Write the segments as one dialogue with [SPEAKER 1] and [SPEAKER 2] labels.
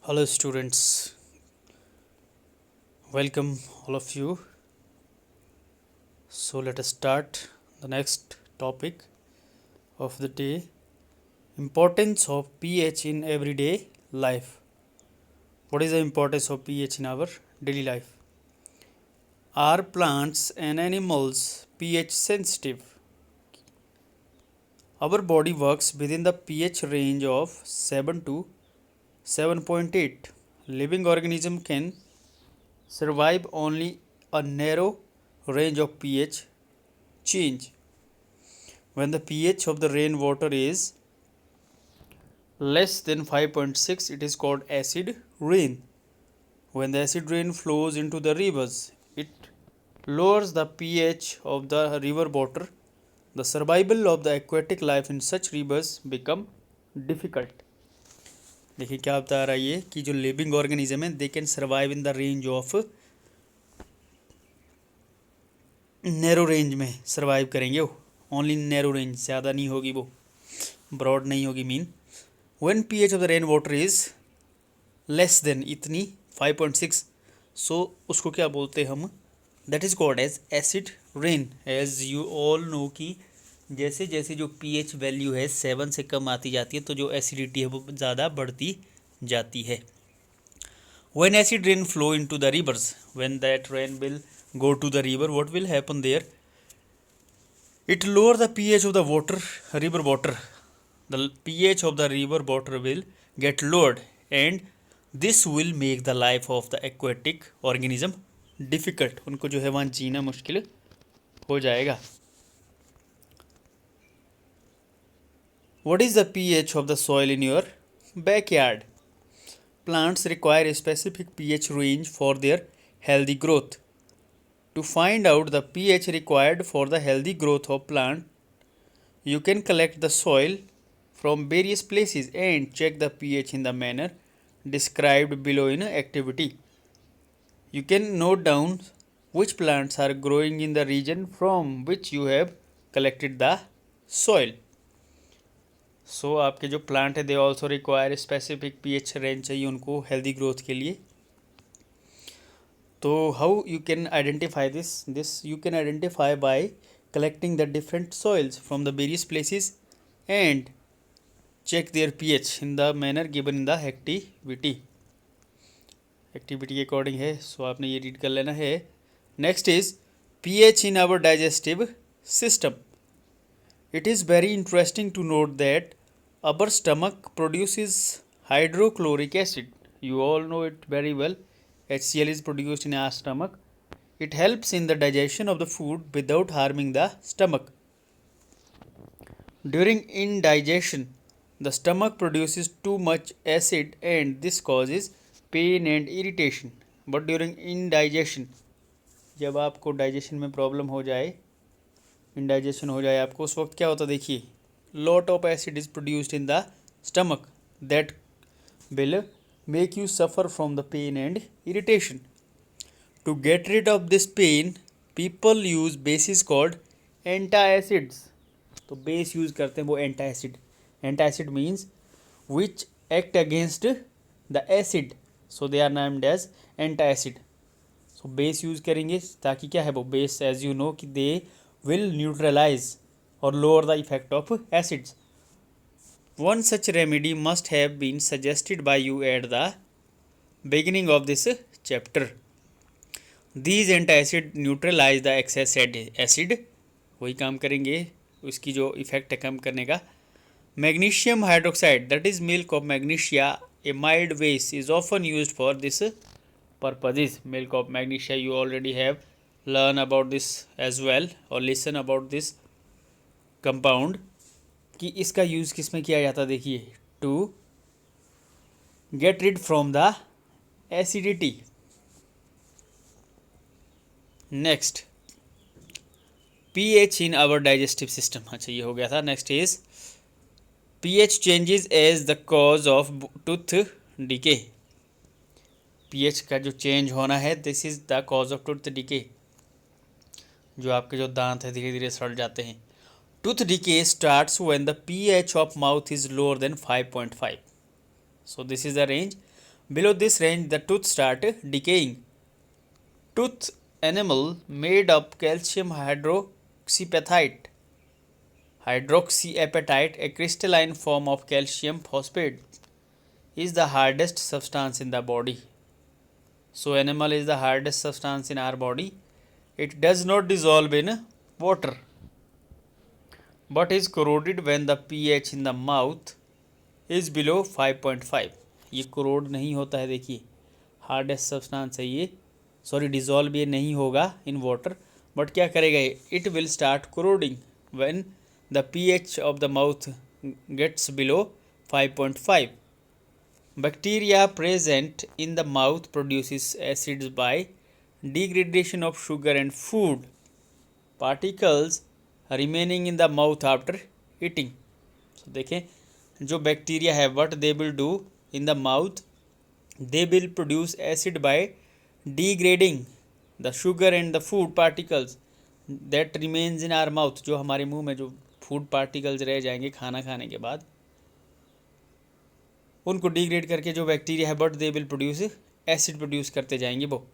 [SPEAKER 1] Hello, students. Welcome, all of you. So, let us start the next topic of the day, importance of pH in everyday life. What is the importance of pH in our daily life? Are plants and animals pH sensitive? Our body works within the pH range of 7 to 7.8. Living organism can survive only a narrow range of pH change. When the pH of the rainwater is less than 5.6, it is called acid rain. When the acid rain flows into the rivers, it lowers the pH of the river water. The survival of the aquatic life in such rivers become difficult. देखिए क्या बता रहा है ये कि जो living organism है they can survive in the range of narrow range में सर्वाइव करेंगे वो ओनली नैरो रेंज, ज़्यादा नहीं होगी वो, ब्रॉड नहीं होगी mean. When pH of the rain water is less than इतनी 5.6, सो उसको क्या बोलते हैं हम, that is called as acid rain. As you all know कि जैसे जैसे जो पीएच वैल्यू है 7 से कम आती जाती है तो जो एसिडिटी है वो ज़्यादा बढ़ती जाती है. When acid rain flow into the rivers, when that rain will go to the river, what will happen there? It lower the pH of the water, river water. The pH of the river water will get lowered, and this will make the life of the aquatic organism difficult. उनको जो है वहाँ जीना मुश्किल हो जाएगा. What is the pH of the soil in your backyard? Plants require a specific pH range for their healthy growth. To find out the pH required for the healthy growth of plant, you can collect the soil from various places and check the pH in the manner described below in activity. You can note down which plants are growing in the region from which you have collected the soil. सो आपके जो plant है they also require specific pH range चाहिए उनको healthy growth के लिए. तो how you can identify this you can identify bye collecting the different soils from the various places and check their pH in the manner given in the activity. Activity के according है, सो आपने ये read कर लेना है. Next is pH in our digestive system. It is very interesting to note that our stomach produces hydrochloric acid. You all know it very well. HCl is produced in our stomach. It helps in the digestion of the food without harming the stomach. During indigestion, the stomach produces too much acid and this causes pain and irritation. But during indigestion, जब आपको digestion में problem हो जाए, indigestion हो जाए आपको, उस वक्त क्या होता है देखिए, lot of acid is produced in the stomach that will make you suffer from the pain and irritation. To get rid of this pain, people use bases called antacids. तो बेस यूज़ करते हैं वो antacid. Antacid means which act against the acid, so they are named as antacid. So base use करेंगे ताकि क्या है वो base, as you know कि दे will neutralize or lower the effect of acids. One such remedy must have been suggested by you at the beginning of this chapter. These antacid neutralize the excess acid. वही काम करेंगे, उसकी जो effect है कम करने का. Magnesium hydroxide, that is milk of magnesia, a mild base, is often used for this purposes. Milk of magnesia, you already have learn about this as well or listen about this compound कि इसका use किस में किया जाता है देखिए, to get rid from the acidity. Next pH in our digestive system. अच्छा ये हो गया था. Next is pH changes as the cause of tooth decay. PH का जो चेंज होना है this is the cause of tooth decay. जो आपके जो दांत है धीरे धीरे सड़ जाते हैं. Tooth decay starts when the pH of mouth is lower than 5.5. So this is the range Below this range, the tooth start decaying. Tooth enamel made up calcium hydroxyapatite. Hydroxyapatite, a crystalline form of calcium phosphate, is the hardest substance in the body. So enamel is the hardest substance in our body. It does not dissolve in water, but is corroded when the pH in the mouth is below 5.5. ये corrode नहीं होता है, देखिए hardest substance है ये, sorry dissolve ये नहीं होगा in water, but क्या करेगा ये, it will start corroding when the pH of the mouth gets below 5.5. Bacteria present in the mouth produces acids by degradation of sugar and food particles remaining in the mouth after eating. So देखें जो bacteria है, what they will do in the mouth, they will produce acid by degrading the sugar and the food particles that remains in our mouth. जो हमारे मुंह में जो food particles रह जाएंगे खाना खाने के बाद, उनको डिग्रेड करके जो बैक्टीरिया है, but they will produce acid produce करते जाएंगे वो.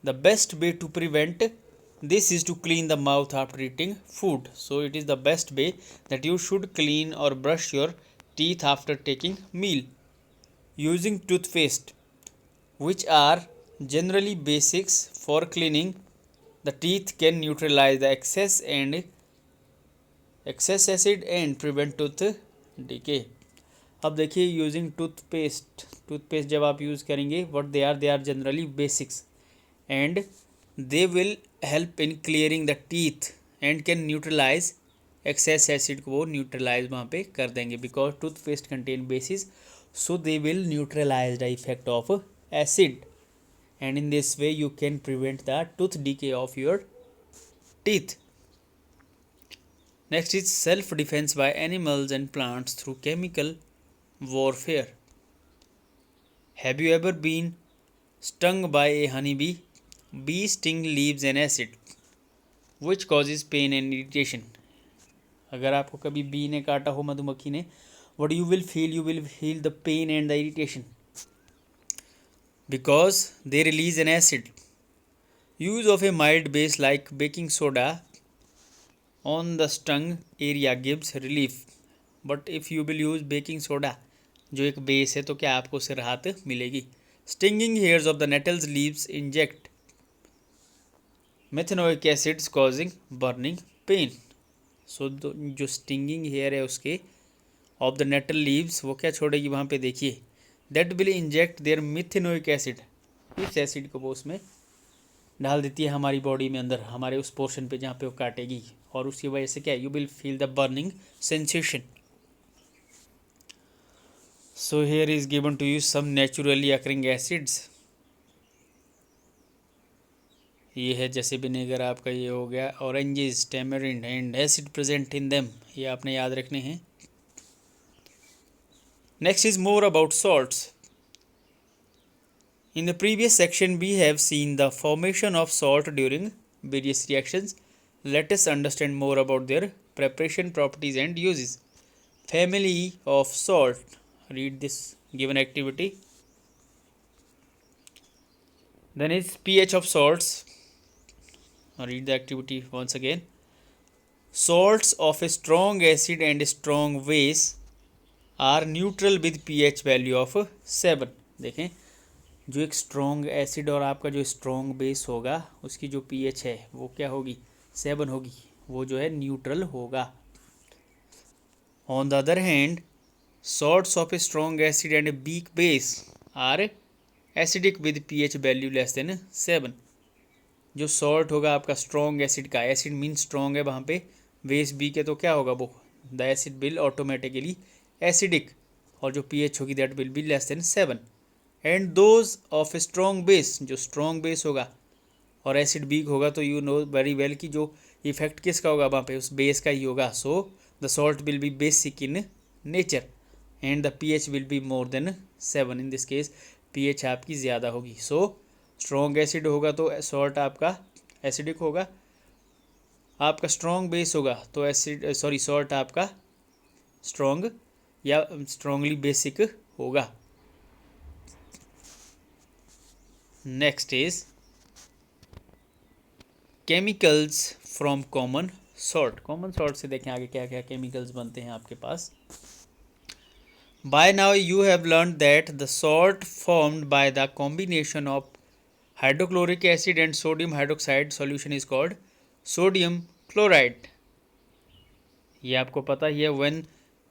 [SPEAKER 1] The best way to prevent this is to clean the mouth after eating food. So it is the best way that you should clean और brush your teeth after taking meal using toothpaste which are generally basics for cleaning the teeth can neutralize the excess acid and prevent tooth decay. अब देखिए using toothpaste जब आप use करेंगे, what they are generally basics and they will help in clearing the teeth and can neutralize excess acid को वो neutralize वहाँ पे कर देंगे, because toothpaste contain bases, so they will neutralize the effect of acid, and in this way you can prevent the tooth decay of your teeth. Next is self defense by animals and plants through chemical warfare. Have you ever been stung by a honeybee? Bee sting leaves an acid which causes pain and irritation. अगर आपको कभी B ने काटा हो, मधुमक्खी ने, what you will feel the pain and the irritation because they release an acid. Use of a mild base like baking soda on the stung area gives relief, but if you will use baking soda जो एक base है, तो क्या आपको उससे राहत मिलेगी. Stinging hairs of the nettles leaves inject methanoic acids causing burning pain. So जो stinging hair है उसके of the nettle leaves, वो क्या छोड़ेगी वहाँ पे, देखिए that will inject their methanoic acid. इस एसिड को वो उसमें डाल देती है हमारी बॉडी में अंदर, हमारे उस पोर्शन पे जहाँ पे वो काटेगी, और उसकी वजह से क्या, you will feel the burning sensation. So here is given to you some naturally occurring acids. ये है जैसे विनेगर आपका ये हो गया, oranges, tamarind and acid present in them, ये आपने याद रखने हैं. Next is more about salts. In the previous section, we have seen the formation of salt during various reactions. Let us understand more about their preparation properties and uses. Family of salt. Read this given activity. Then is pH of salts. Read the activity once again. Salts of a strong acid and a strong base are neutral with pH value of 7. देखें जो एक strong acid और आपका जो strong base होगा, उसकी जो pH है वो क्या होगी, 7 होगी, वो जो है न्यूट्रल होगा. On the other hand salts of a strong acid and a weak base are acidic with pH value less than 7. जो सॉल्ट होगा आपका स्ट्रॉन्ग एसिड का, एसिड मीन स्ट्रॉन्ग है वहाँ पे, बेस वीक है, तो क्या होगा वो, the acid will automatically acidic, और जो pH होगी that will be less than 7. And those of a strong base, जो स्ट्रॉन्ग बेस होगा और एसिड वीक होगा, तो यू नो वेरी वेल कि जो इफेक्ट किसका होगा वहाँ पे, उस बेस का ही होगा. So the salt will be basic in nature and the pH will be more than 7. In this case pH आपकी ज़्यादा होगी. सो स्ट्रॉन्ग एसिड होगा तो सॉल्ट आपका एसिडिक होगा, आपका स्ट्रॉन्ग बेस होगा तो एसिड सॉल्ट आपका स्ट्रॉन्ग या स्ट्रॉन्गली बेसिक होगा. Next is chemicals from common salt. Common salt से देखें आगे क्या क्या केमिकल्स बनते हैं आपके पास। By now you have learn that the salt formed by the combination of hydrochloric acid and sodium hydroxide solution is called sodium chloride. ये आपको पता ही है। When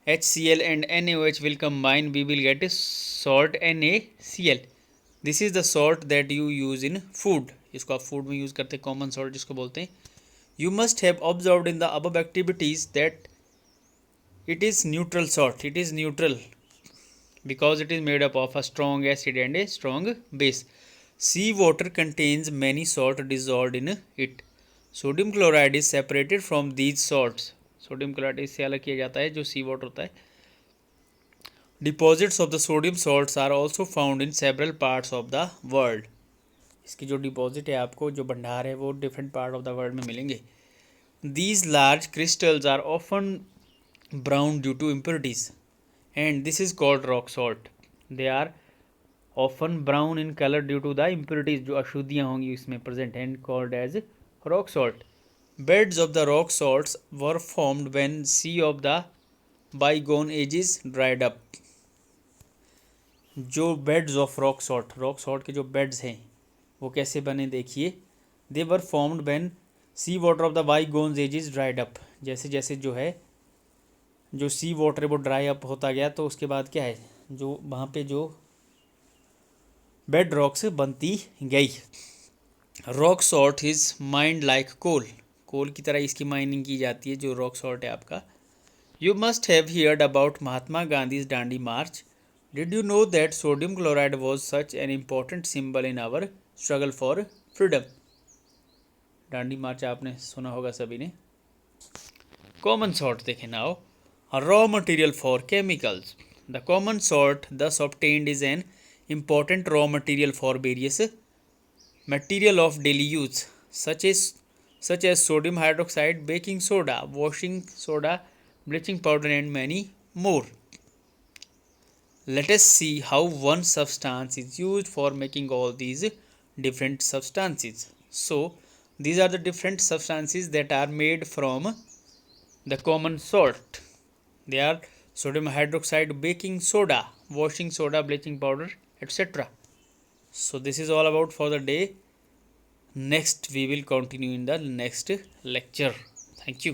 [SPEAKER 1] HCl and NaOH will combine, we will get a salt NaCl. This is the salt that you use in food. इसको आप food में use करते हैं, कॉमन सॉल्ट जिसको बोलते हैं। You must have observed in the above activities that it is neutral salt. It is neutral because it is made up of a strong acid and a strong base. Sea water contains many salt dissolved in it. Sodium chloride is separated from these salts. Sodium chloride इससे अलग किया जाता है जो सी water होता है। Deposits of the sodium salts are also found in several parts of the world. इसकी जो डिपॉजिट है आपको जो भंडार है वो different part of the world में मिलेंगे। These large crystals are often brown due to impurities and this is called rock salt. They are often brown in colour due to the impurities, जो अशुद्धियाँ होंगी इसमें present and called as rock salt. Beds of the rock salts were formed when sea of the bygone ages dried up. जो beds of rock salt के जो beds हैं वो कैसे बने देखिए। They were formed when sea water of the bygones ages dried up. जैसे जैसे जो है जो सी वाटर है वो ड्राई अप होता गया तो उसके बाद क्या है जो वहाँ पे जो बेड रॉक्स बनती गई। Rock salt is mined like coal की तरह इसकी माइनिंग की जाती है जो रॉक सॉल्ट है आपका। You must have heard about Mahatma Gandhi's Dandi march. Did you know that sodium chloride was such an important symbol in our struggle for freedom. Dandi march आपने सुना होगा सभी ने। कॉमन सॉल्ट देखें now. Raw material for chemicals. The common salt thus obtained is an important raw material for various material of daily use such as sodium hydroxide, baking soda, washing soda, bleaching powder and many more. Let us see how one substance is used for making all these different substances. So, these are the different substances that are made from the common salt. They are sodium hydroxide, baking soda, washing soda, bleaching powder, etc. So, this is all about for the day. Next we will continue in the next lecture. Thank you.